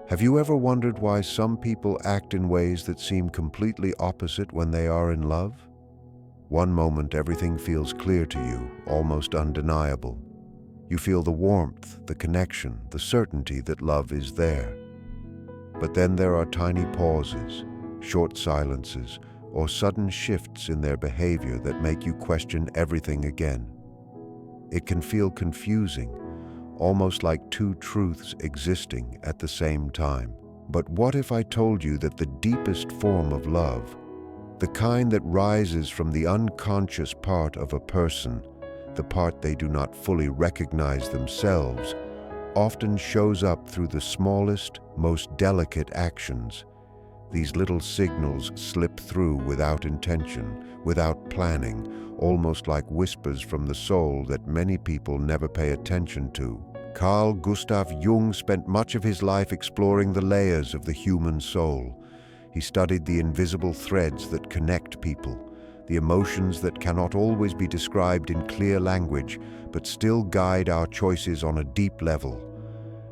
Have you ever wondered why some people act in ways that seem completely opposite when they are in love? One moment everything feels clear to you, almost undeniable. You feel the warmth, the connection, the certainty that love is there. But then there are tiny pauses, short silences, or sudden shifts in their behavior that make you question everything again. It can feel confusing, almost like two truths existing at the same time. But what if I told you that the deepest form of love, the kind that rises from the unconscious part of a person, the part they do not fully recognize themselves, often shows up through the smallest, most delicate actions? These little signals slip through without intention, without planning, almost like whispers from the soul that many people never pay attention to. Carl Gustav Jung spent much of his life exploring the layers of the human soul. He studied the invisible threads that connect people, the emotions that cannot always be described in clear language, but still guide our choices on a deep level.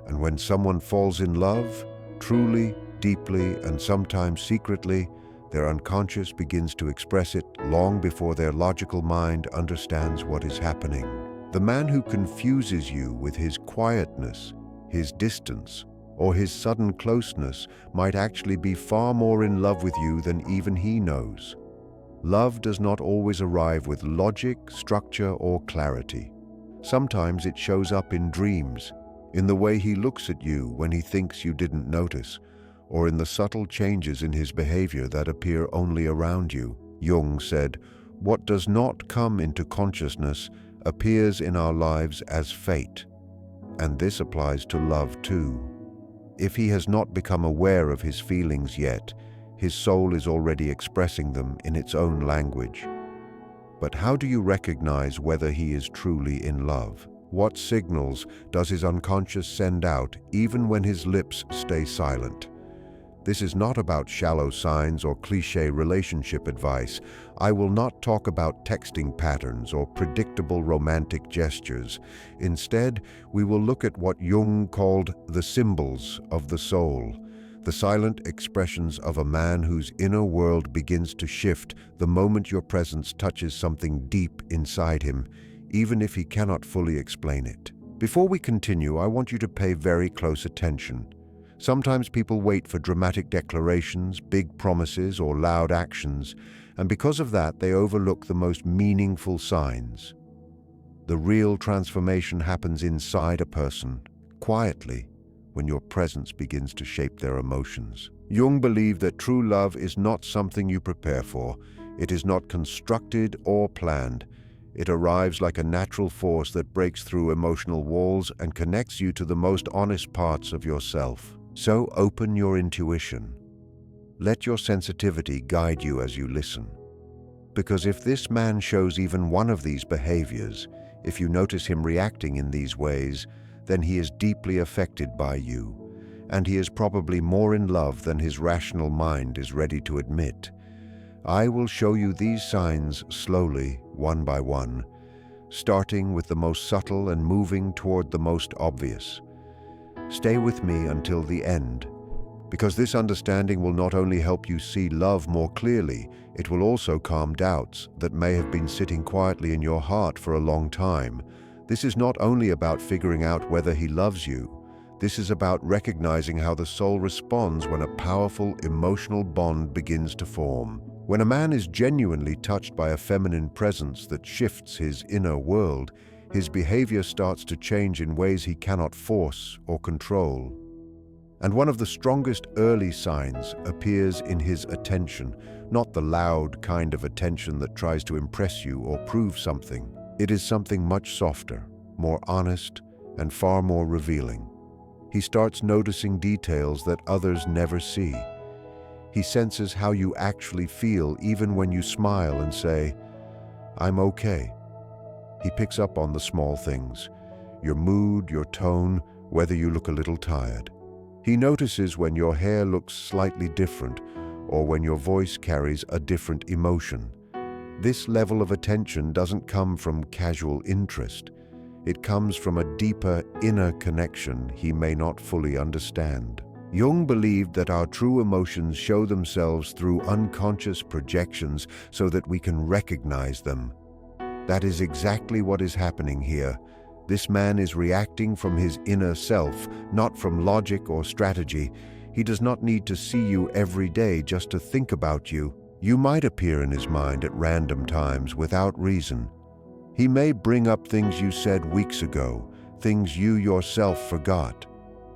And when someone falls in love, truly, deeply, and sometimes secretly, their unconscious begins to express it long before their logical mind understands what is happening. The man who confuses you with his quietness, his distance, or his sudden closeness might actually be far more in love with you than even he knows. Love does not always arrive with logic, structure, or clarity. Sometimes it shows up in dreams, in the way he looks at you when he thinks you didn't notice, or in the subtle changes in his behavior that appear only around you. Jung said, "What does not come into consciousness appears in our lives as fate." And this applies to love too. If he has not become aware of his feelings yet, his soul is already expressing them in its own language. But how do you recognize whether he is truly in love? What signals does his unconscious send out even when his lips stay silent? This is not about shallow signs or cliché relationship advice. I will not talk about texting patterns or predictable romantic gestures. Instead, we will look at what Jung called the symbols of the soul, the silent expressions of a man whose inner world begins to shift the moment your presence touches something deep inside him, even if he cannot fully explain it. Before we continue, I want you to pay very close attention. Sometimes people wait for dramatic declarations, big promises, or loud actions, and because of that, they overlook the most meaningful signs. The real transformation happens inside a person, quietly, when your presence begins to shape their emotions. Jung believed that true love is not something you prepare for. It is not constructed or planned. It arrives like a natural force that breaks through emotional walls and connects you to the most honest parts of yourself. So open your intuition. Let your sensitivity guide you as you listen. Because if this man shows even one of these behaviors, if you notice him reacting in these ways, then he is deeply affected by you, and he is probably more in love than his rational mind is ready to admit. I will show you these signs slowly, one by one, starting with the most subtle and moving toward the most obvious. Stay with me until the end, because this understanding will not only help you see love more clearly, it will also calm doubts that may have been sitting quietly in your heart for a long time. This is not only about figuring out whether he loves you. This is about recognizing how the soul responds when a powerful emotional bond begins to form. When a man is genuinely touched by a feminine presence that shifts his inner world, his behavior starts to change in ways he cannot force or control. And one of the strongest early signs appears in his attention, not the loud kind of attention that tries to impress you or prove something. It is something much softer, more honest, and far more revealing. He starts noticing details that others never see. He senses how you actually feel even when you smile and say, "I'm okay." He picks up on the small things, your mood, your tone, whether you look a little tired. He notices when your hair looks slightly different or when your voice carries a different emotion. This level of attention doesn't come from casual interest. It comes from a deeper inner connection he may not fully understand. Jung believed that our true emotions show themselves through unconscious projections so that we can recognize them. That is exactly what is happening here. This man is reacting from his inner self, not from logic or strategy. He does not need to see you every day just to think about you. You might appear in his mind at random times without reason. He may bring up things you said weeks ago, things you yourself forgot.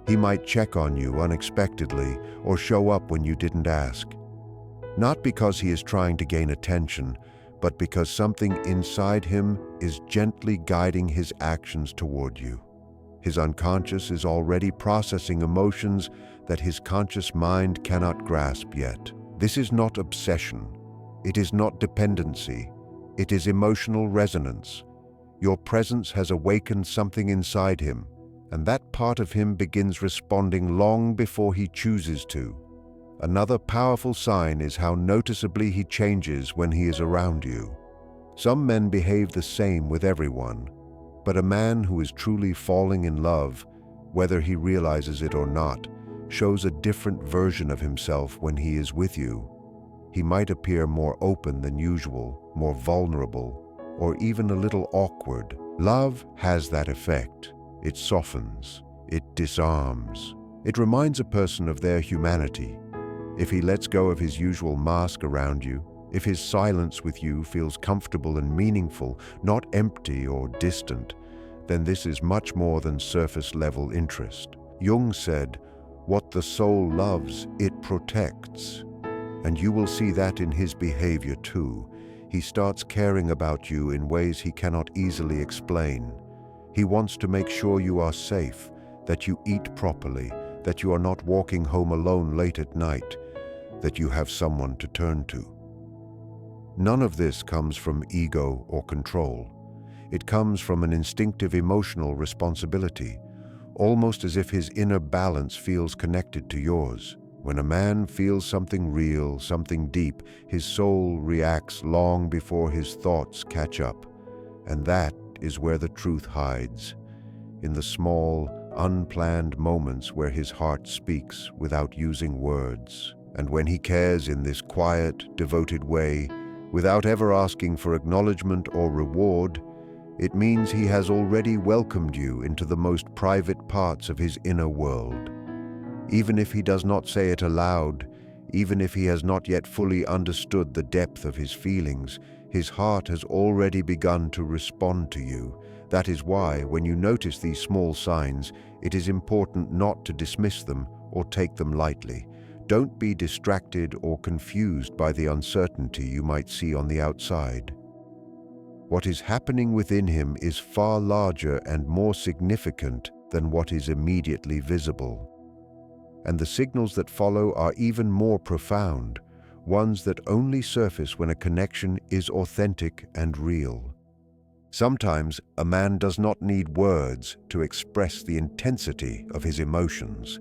He might check on you unexpectedly or show up when you didn't ask. Not because he is trying to gain attention, but because something inside him is gently guiding his actions toward you. His unconscious is already processing emotions that his conscious mind cannot grasp yet. This is not obsession. It is not dependency. It is emotional resonance. Your presence has awakened something inside him, and that part of him begins responding long before he chooses to. Another powerful sign is how noticeably he changes when he is around you. Some men behave the same with everyone, but a man who is truly falling in love, whether he realizes it or not, shows a different version of himself when he is with you. He might appear more open than usual, more vulnerable, or even a little awkward. Love has that effect. It softens, it disarms. It reminds a person of their humanity. If he lets go of his usual mask around you, if his silence with you feels comfortable and meaningful, not empty or distant, then this is much more than surface-level interest. Jung said, "What the soul loves, it protects." And you will see that in his behavior too. He starts caring about you in ways he cannot easily explain. He wants to make sure you are safe, that you eat properly, that you are not walking home alone late at night, that you have someone to turn to. None of this comes from ego or control. It comes from an instinctive emotional responsibility, almost as if his inner balance feels connected to yours. When a man feels something real, something deep, his soul reacts long before his thoughts catch up. And that is where the truth hides, in the small, unplanned moments where his heart speaks without using words. And when he cares in this quiet, devoted way, without ever asking for acknowledgement or reward, it means he has already welcomed you into the most private parts of his inner world. Even if he does not say it aloud, even if he has not yet fully understood the depth of his feelings, his heart has already begun to respond to you. That is why, when you notice these small signs, it is important not to dismiss them or take them lightly. Don't be distracted or confused by the uncertainty you might see on the outside. What is happening within him is far larger and more significant than what is immediately visible. And the signals that follow are even more profound, ones that only surface when a connection is authentic and real. Sometimes a man does not need words to express the intensity of his emotions.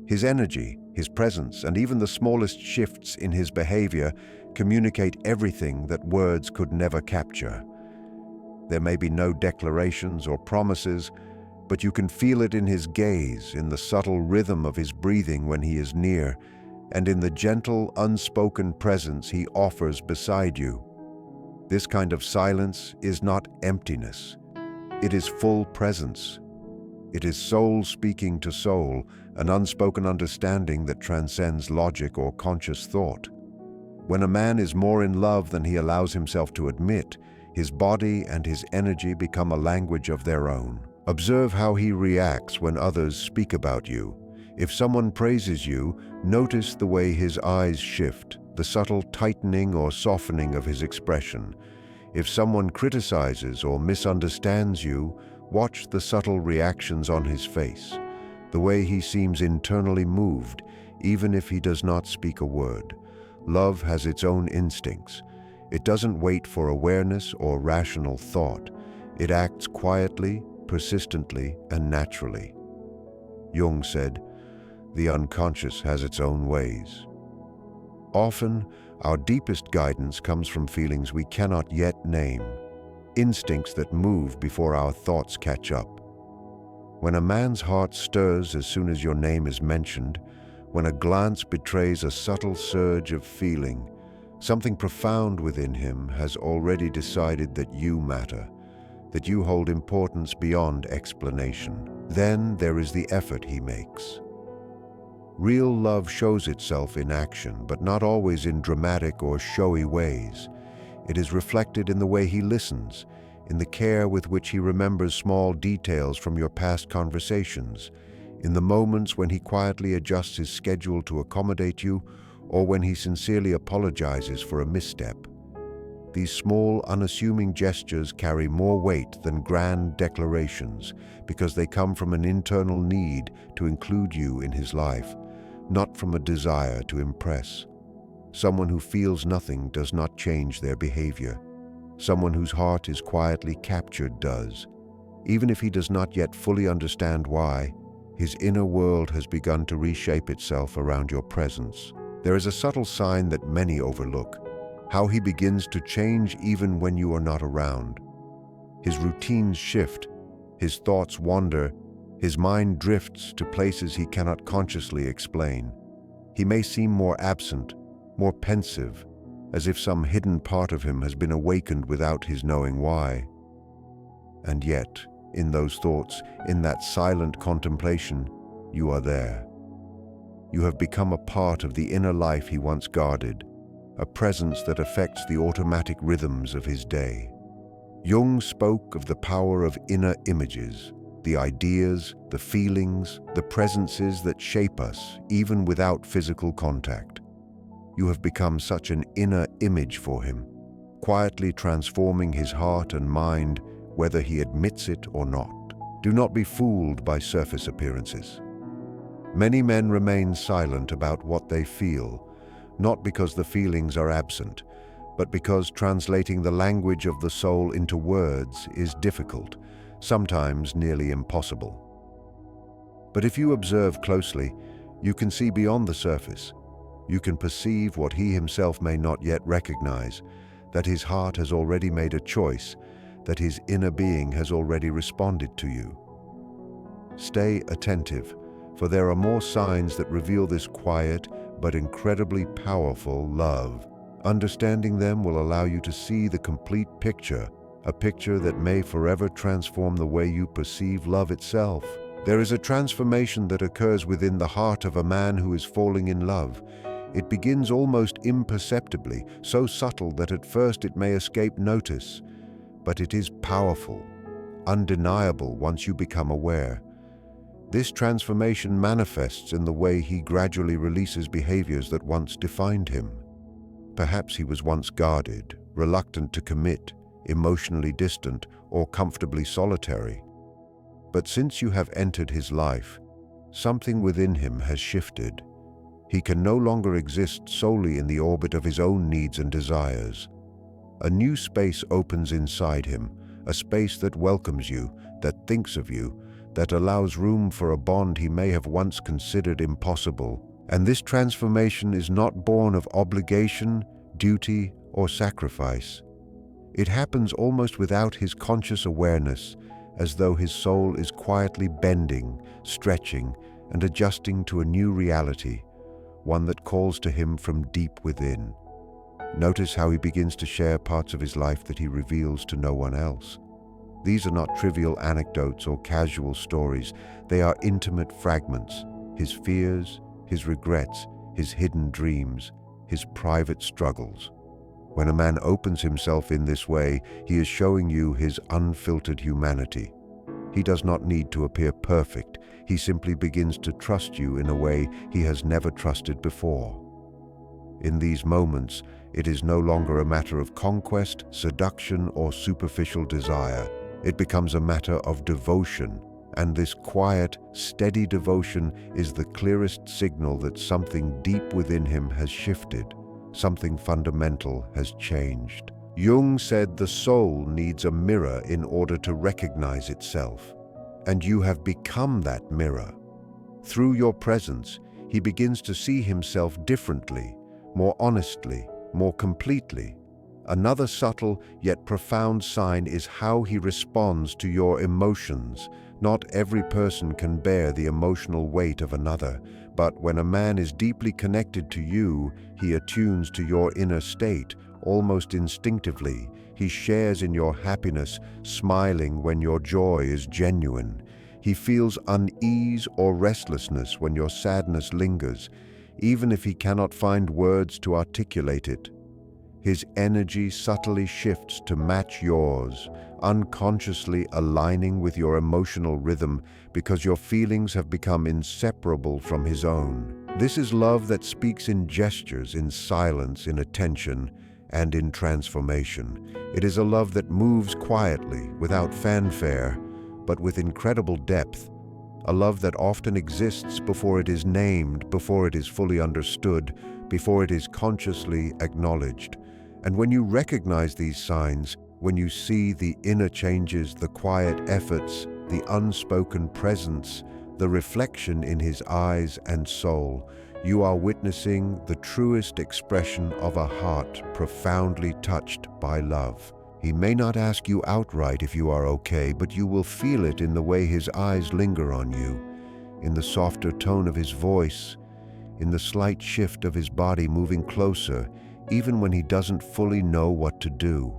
His energy, his presence, and even the smallest shifts in his behavior communicate everything that words could never capture. There may be no declarations or promises, but you can feel it in his gaze, in the subtle rhythm of his breathing when he is near, and in the gentle, unspoken presence he offers beside you. This kind of silence is not emptiness. It is full presence. It is soul speaking to soul, an unspoken understanding that transcends logic or conscious thought. When a man is more in love than he allows himself to admit, his body and his energy become a language of their own. Observe how he reacts when others speak about you. If someone praises you, notice the way his eyes shift, the subtle tightening or softening of his expression. If someone criticizes or misunderstands you, watch the subtle reactions on his face, the way he seems internally moved, even if he does not speak a word. Love has its own instincts. It doesn't wait for awareness or rational thought. It acts quietly, persistently, and naturally. Jung said, "The unconscious has its own ways." Often, our deepest guidance comes from feelings we cannot yet name. instincts that move before our thoughts catch up. When a man's heart stirs as soon as your name is mentioned, when a glance betrays a subtle surge of feeling, something profound within him has already decided that you matter, that you hold importance beyond explanation. Then there is the effort he makes. Real love shows itself in action, but not always in dramatic or showy ways. It is reflected in the way he listens, in the care with which he remembers small details from your past conversations, in the moments when he quietly adjusts his schedule to accommodate you, or when he sincerely apologizes for a misstep. These small, unassuming gestures carry more weight than grand declarations because they come from an internal need to include you in his life, not from a desire to impress. Someone who feels nothing does not change their behavior. Someone whose heart is quietly captured does. Even if he does not yet fully understand why, his inner world has begun to reshape itself around your presence. There is a subtle sign that many overlook: how he begins to change even when you are not around. His routines shift, his thoughts wander, his mind drifts to places he cannot consciously explain. He may seem more absent, more pensive, as if some hidden part of him has been awakened without his knowing why. And yet, in those thoughts, in that silent contemplation, you are there. You have become a part of the inner life he once guarded, a presence that affects the automatic rhythms of his day. Jung spoke of the power of inner images, the ideas, the feelings, the presences that shape us, even without physical contact. You have become such an inner image for him, quietly transforming his heart and mind, whether he admits it or not. Do not be fooled by surface appearances. Many men remain silent about what they feel, not because the feelings are absent, but because translating the language of the soul into words is difficult, sometimes nearly impossible. But if you observe closely, you can see beyond the surface. You can perceive what he himself may not yet recognize, that his heart has already made a choice, that his inner being has already responded to you. Stay attentive, for there are more signs that reveal this quiet but incredibly powerful love. Understanding them will allow you to see the complete picture, a picture that may forever transform the way you perceive love itself. There is a transformation that occurs within the heart of a man who is falling in love. It begins almost imperceptibly, so subtle that at first it may escape notice, but it is powerful, undeniable once you become aware. This transformation manifests in the way he gradually releases behaviors that once defined him. Perhaps he was once guarded, reluctant to commit, emotionally distant, or comfortably solitary. But since you have entered his life, something within him has shifted. He can no longer exist solely in the orbit of his own needs and desires. A new space opens inside him, a space that welcomes you, that thinks of you, that allows room for a bond he may have once considered impossible. And this transformation is not born of obligation, duty, or sacrifice. It happens almost without his conscious awareness, as though his soul is quietly bending, stretching, and adjusting to a new reality, one that calls to him from deep within. Notice how he begins to share parts of his life that he reveals to no one else. These are not trivial anecdotes or casual stories. They are intimate fragments, his fears, his regrets, his hidden dreams, his private struggles. When a man opens himself in this way, he is showing you his unfiltered humanity. He does not need to appear perfect. He simply begins to trust you in a way he has never trusted before. In these moments, it is no longer a matter of conquest, seduction, or superficial desire. It becomes a matter of devotion, and this quiet, steady devotion is the clearest signal that something deep within him has shifted, something fundamental has changed. Jung said the soul needs a mirror in order to recognize itself, and you have become that mirror. Through your presence, he begins to see himself differently, more honestly, more completely, Another subtle yet profound sign is how he responds to your emotions. Not every person can bear the emotional weight of another, but when a man is deeply connected to you, he attunes to your inner state, almost instinctively. He shares in your happiness, smiling when your joy is genuine. He feels unease or restlessness when your sadness lingers, even if he cannot find words to articulate it. His energy subtly shifts to match yours, unconsciously aligning with your emotional rhythm because your feelings have become inseparable from his own. This is love that speaks in gestures, in silence, in attention, and in transformation. It is a love that moves quietly, without fanfare, but with incredible depth. A love that often exists before it is named, before it is fully understood, before it is consciously acknowledged. And when you recognize these signs, when you see the inner changes, the quiet efforts, the unspoken presence, the reflection in his eyes and soul, you are witnessing the truest expression of a heart profoundly touched by love. He may not ask you outright if you are okay, but you will feel it in the way his eyes linger on you, in the softer tone of his voice, in the slight shift of his body moving closer, even when he doesn't fully know what to do.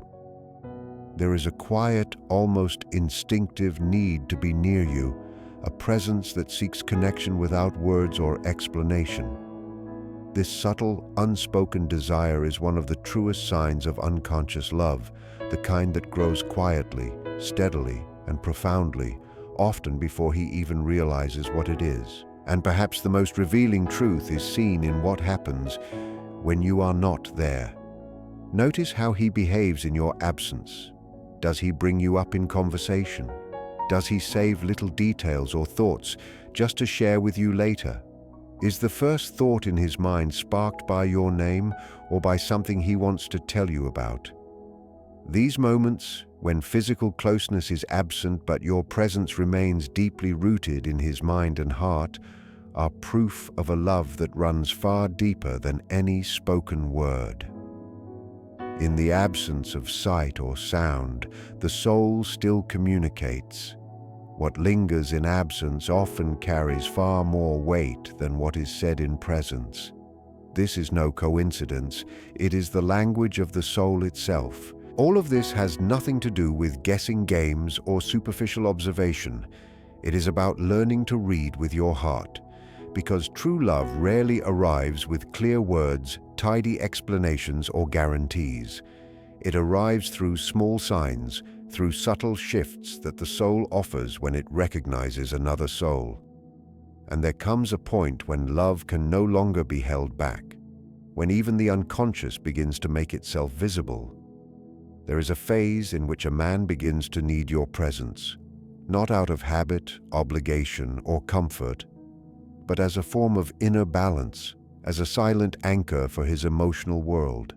There is a quiet, almost instinctive need to be near you, a presence that seeks connection without words or explanation. This subtle, unspoken desire is one of the truest signs of unconscious love, the kind that grows quietly, steadily, and profoundly, often before he even realizes what it is. And perhaps the most revealing truth is seen in what happens when you are not there. Notice how he behaves in your absence. Does he bring you up in conversation? Does he save little details or thoughts just to share with you later? Is the first thought in his mind sparked by your name or by something he wants to tell you about? These moments, when physical closeness is absent but your presence remains deeply rooted in his mind and heart, are proof of a love that runs far deeper than any spoken word. In the absence of sight or sound, the soul still communicates. What lingers in absence often carries far more weight than what is said in presence. This is no coincidence. It is the language of the soul itself. All of this has nothing to do with guessing games or superficial observation. It is about learning to read with your heart. Because true love rarely arrives with clear words, tidy explanations, or guarantees. It arrives through small signs, through subtle shifts that the soul offers when it recognizes another soul. And there comes a point when love can no longer be held back, when even the unconscious begins to make itself visible. There is a phase in which a man begins to need your presence, not out of habit, obligation, or comfort, but as a form of inner balance, as a silent anchor for his emotional world.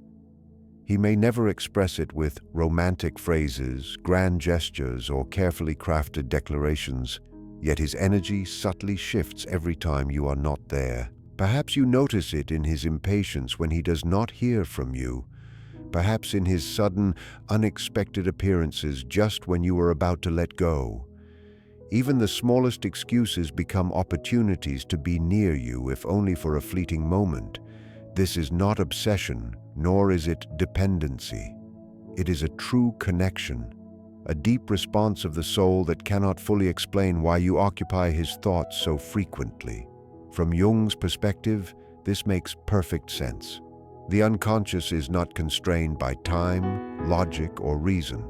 He may never express it with romantic phrases, grand gestures, or carefully crafted declarations, yet his energy subtly shifts every time you are not there. Perhaps you notice it in his impatience when he does not hear from you, perhaps in his sudden, unexpected appearances just when you are about to let go. Even the smallest excuses become opportunities to be near you, if only for a fleeting moment. This is not obsession, nor is it dependency. It is a true connection, a deep response of the soul that cannot fully explain why you occupy his thoughts so frequently. From Jung's perspective, this makes perfect sense. The unconscious is not constrained by time, logic, or reason.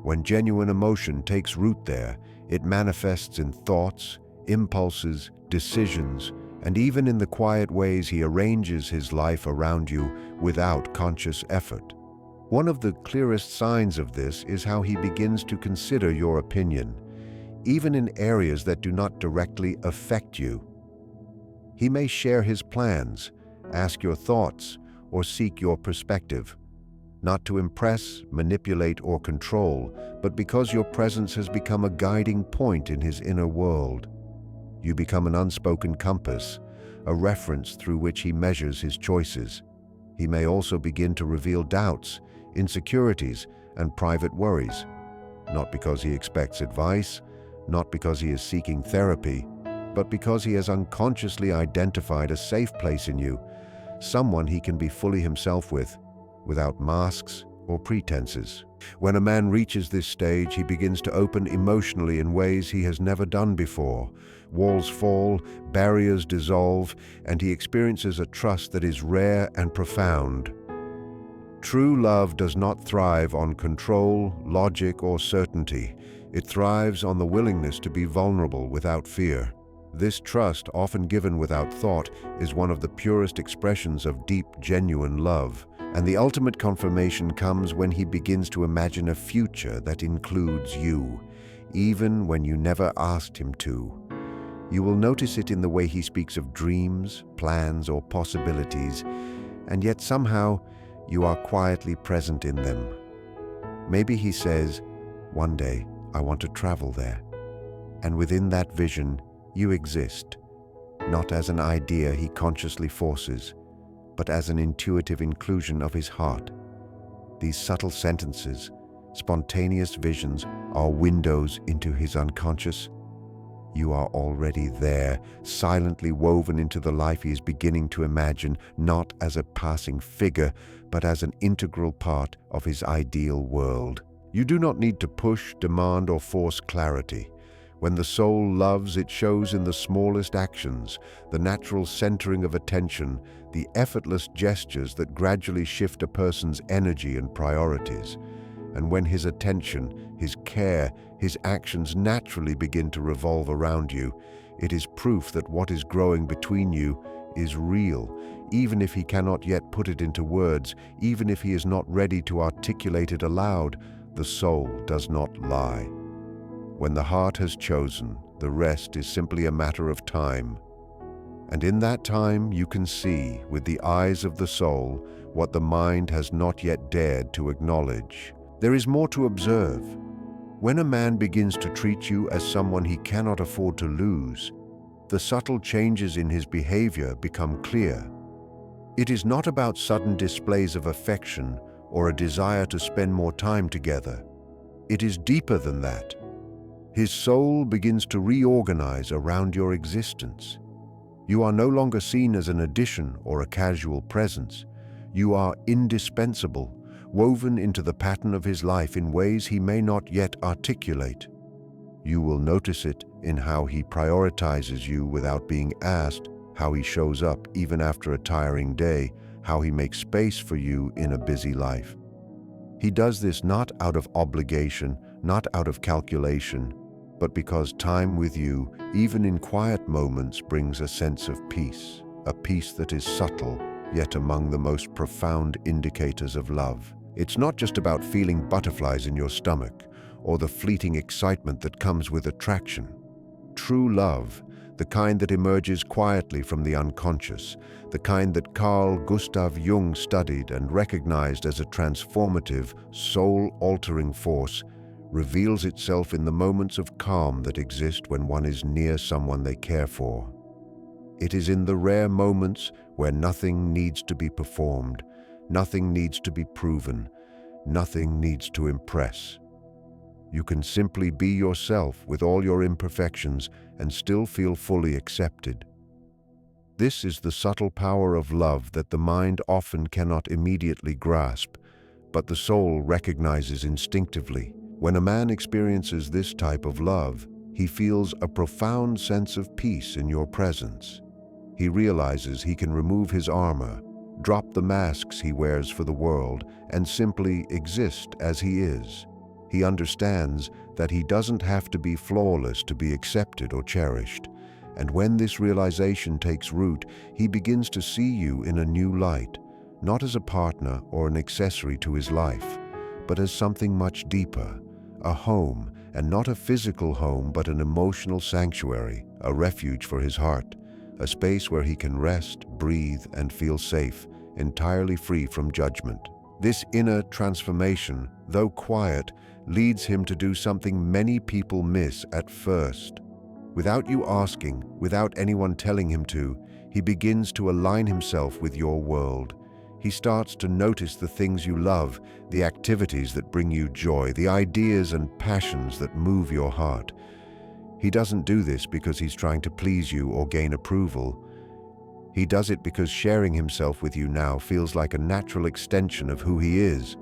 When genuine emotion takes root there, it manifests in thoughts, impulses, decisions, and even in the quiet ways he arranges his life around you without conscious effort. One of the clearest signs of this is how he begins to consider your opinion, even in areas that do not directly affect you. He may share his plans, ask your thoughts, or seek your perspective, not to impress, manipulate, or control, but because your presence has become a guiding point in his inner world. You become an unspoken compass, a reference through which he measures his choices. He may also begin to reveal doubts, insecurities, and private worries. Not because he expects advice, not because he is seeking therapy, but because he has unconsciously identified a safe place in you, someone he can be fully himself with, without masks or pretenses. When a man reaches this stage, he begins to open emotionally in ways he has never done before. Walls fall, barriers dissolve, and he experiences a trust that is rare and profound. True love does not thrive on control, logic, or certainty. It thrives on the willingness to be vulnerable without fear. This trust, often given without thought, is one of the purest expressions of deep, genuine love. And the ultimate confirmation comes when he begins to imagine a future that includes you, even when you never asked him to. You will notice it in the way he speaks of dreams, plans, or possibilities, and yet somehow you are quietly present in them. Maybe he says, "One day I want to travel there." And within that vision, you exist, not as an idea he consciously forces, but as an intuitive inclusion of his heart. These subtle sentences, spontaneous visions, are windows into his unconscious. You are already there, silently woven into the life he is beginning to imagine, not as a passing figure, but as an integral part of his ideal world. You do not need to push, demand, or force clarity. When the soul loves, it shows in the smallest actions, the natural centering of attention, the effortless gestures that gradually shift a person's energy and priorities. And when his attention, his care, his actions naturally begin to revolve around you, it is proof that what is growing between you is real, even if he cannot yet put it into words, even if he is not ready to articulate it aloud. The soul does not lie. When the heart has chosen, the rest is simply a matter of time. And in that time, you can see, with the eyes of the soul, what the mind has not yet dared to acknowledge. There is more to observe. When a man begins to treat you as someone he cannot afford to lose, the subtle changes in his behavior become clear. It is not about sudden displays of affection or a desire to spend more time together. It is deeper than that. His soul begins to reorganize around your existence. You are no longer seen as an addition or a casual presence. You are indispensable, woven into the pattern of his life in ways he may not yet articulate. You will notice it in how he prioritizes you without being asked, how he shows up even after a tiring day, how he makes space for you in a busy life. He does this not out of obligation, not out of calculation, but because time with you, even in quiet moments, brings a sense of peace, a peace that is subtle, yet among the most profound indicators of love. It's not just about feeling butterflies in your stomach, or the fleeting excitement that comes with attraction. True love, the kind that emerges quietly from the unconscious, the kind that Carl Gustav Jung studied and recognized as a transformative, soul-altering force, reveals itself in the moments of calm that exist when one is near someone they care for. It is in the rare moments where nothing needs to be performed, nothing needs to be proven, nothing needs to impress. You can simply be yourself with all your imperfections and still feel fully accepted. This is the subtle power of love that the mind often cannot immediately grasp, but the soul recognizes instinctively. When a man experiences this type of love, he feels a profound sense of peace in your presence. He realizes he can remove his armor, drop the masks he wears for the world, and simply exist as he is. He understands that he doesn't have to be flawless to be accepted or cherished. And when this realization takes root, he begins to see you in a new light, not as a partner or an accessory to his life, but as something much deeper, a home, and not a physical home, but an emotional sanctuary, a refuge for his heart, a space where he can rest, breathe, and feel safe, entirely free from judgment. This inner transformation, though quiet, leads him to do something many people miss at first. Without you asking, without anyone telling him to, he begins to align himself with your world. He starts to notice the things you love, the activities that bring you joy, the ideas and passions that move your heart. He doesn't do this because he's trying to please you or gain approval. He does it because sharing himself with you now feels like a natural extension of who he is.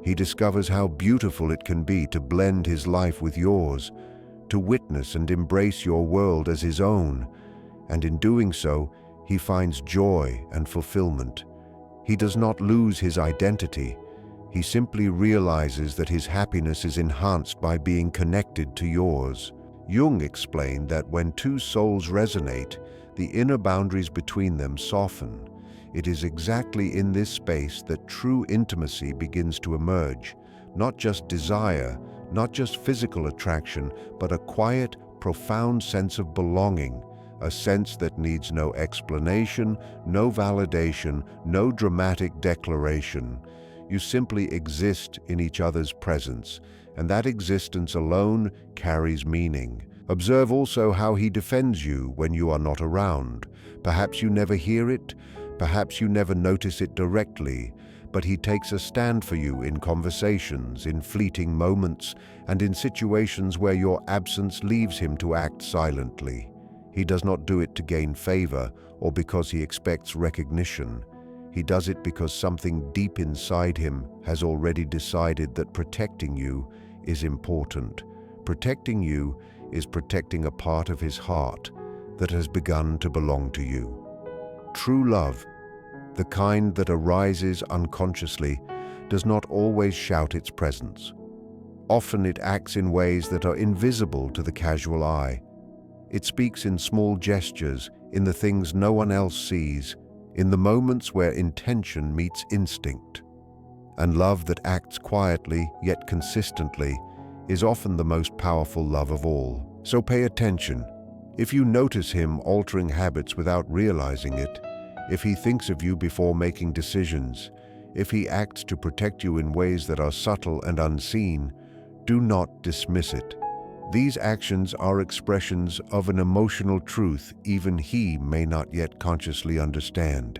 He discovers how beautiful it can be to blend his life with yours, to witness and embrace your world as his own, and in doing so, he finds joy and fulfillment. He does not lose his identity. He simply realizes that his happiness is enhanced by being connected to yours. Jung explained that when two souls resonate, the inner boundaries between them soften. It is exactly in this space that true intimacy begins to emerge. Not just desire, not just physical attraction, but a quiet, profound sense of belonging, a sense that needs no explanation, no validation, no dramatic declaration. You simply exist in each other's presence, and that existence alone carries meaning. Observe also how he defends you when you are not around. Perhaps you never hear it, perhaps you never notice it directly, but he takes a stand for you in conversations, in fleeting moments, and in situations where your absence leaves him to act silently. He does not do it to gain favor or because he expects recognition. He does it because something deep inside him has already decided that protecting you is important. Protecting you is protecting a part of his heart that has begun to belong to you. True love, the kind that arises unconsciously, does not always shout its presence. Often it acts in ways that are invisible to the casual eye. It speaks in small gestures, in the things no one else sees, in the moments where intention meets instinct. And love that acts quietly yet consistently is often the most powerful love of all. So pay attention. If you notice him altering habits without realizing it, if he thinks of you before making decisions, if he acts to protect you in ways that are subtle and unseen, do not dismiss it. These actions are expressions of an emotional truth even he may not yet consciously understand.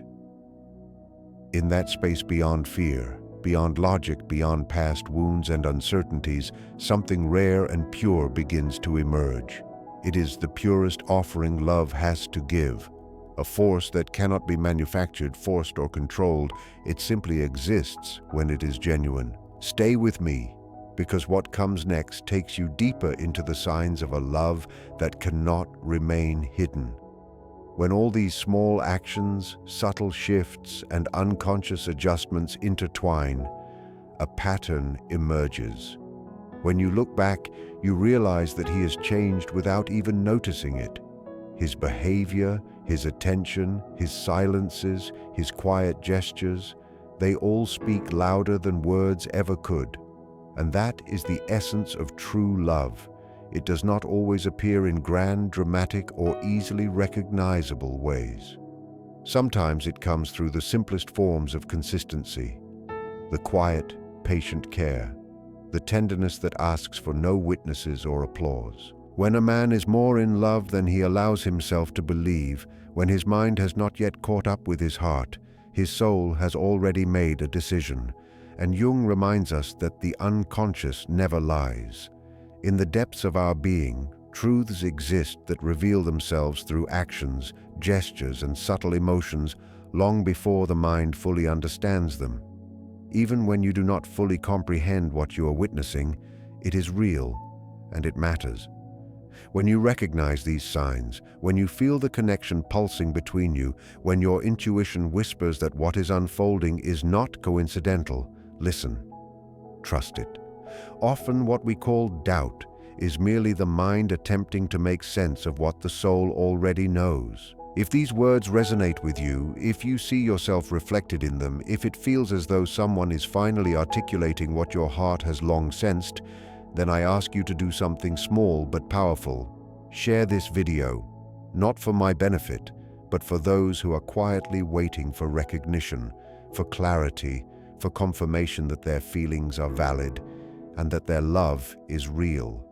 In that space beyond fear, beyond logic, beyond past wounds and uncertainties, something rare and pure begins to emerge. It is the purest offering love has to give, a force that cannot be manufactured, forced, or controlled. It simply exists when it is genuine. Stay with me, because what comes next takes you deeper into the signs of a love that cannot remain hidden. When all these small actions, subtle shifts, and unconscious adjustments intertwine, a pattern emerges. When you look back, you realize that he has changed without even noticing it. His behavior, his attention, his silences, his quiet gestures, they all speak louder than words ever could. And that is the essence of true love. It does not always appear in grand, dramatic, or easily recognizable ways. Sometimes it comes through the simplest forms of consistency, the quiet, patient care, the tenderness that asks for no witnesses or applause. When a man is more in love than he allows himself to believe, when his mind has not yet caught up with his heart, his soul has already made a decision. And Jung reminds us that the unconscious never lies. In the depths of our being, truths exist that reveal themselves through actions, gestures, and subtle emotions long before the mind fully understands them. Even when you do not fully comprehend what you are witnessing, it is real, and it matters. When you recognize these signs, when you feel the connection pulsing between you, when your intuition whispers that what is unfolding is not coincidental, listen. Trust it. Often what we call doubt is merely the mind attempting to make sense of what the soul already knows. If these words resonate with you, if you see yourself reflected in them, if it feels as though someone is finally articulating what your heart has long sensed, then I ask you to do something small but powerful. Share this video, not for my benefit, but for those who are quietly waiting for recognition, for clarity, for confirmation that their feelings are valid and that their love is real.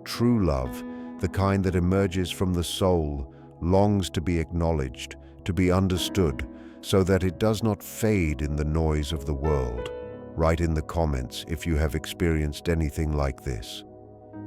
True love, the kind that emerges from the soul, longs to be acknowledged, to be understood, so that it does not fade in the noise of the world. Write in the comments if you have experienced anything like this.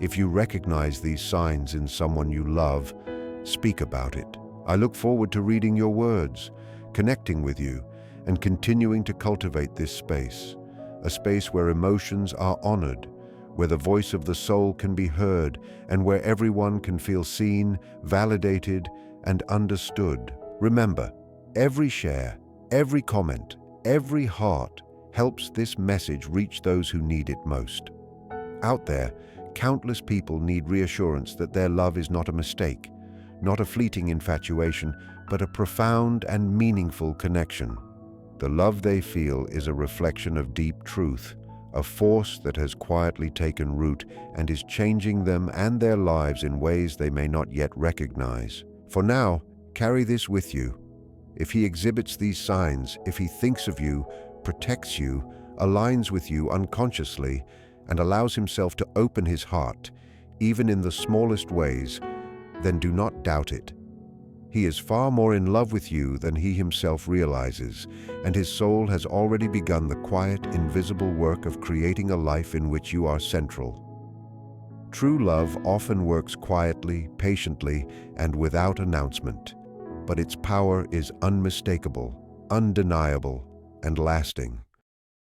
If you recognize these signs in someone you love, speak about it. I look forward to reading your words, connecting with you, and continuing to cultivate this space, a space where emotions are honored, where the voice of the soul can be heard, and where everyone can feel seen, validated, and understood. Remember, every share, every comment, every heart helps this message reach those who need it most. Out there, countless people need reassurance that their love is not a mistake, not a fleeting infatuation, but a profound and meaningful connection. The love they feel is a reflection of deep truth, a force that has quietly taken root and is changing them and their lives in ways they may not yet recognize. For now, carry this with you. If he exhibits these signs, if he thinks of you, protects you, aligns with you unconsciously, and allows himself to open his heart, even in the smallest ways, then do not doubt it. He is far more in love with you than he himself realizes, and his soul has already begun the quiet, invisible work of creating a life in which you are central. True love often works quietly, patiently, and without announcement, but its power is unmistakable, undeniable, and lasting.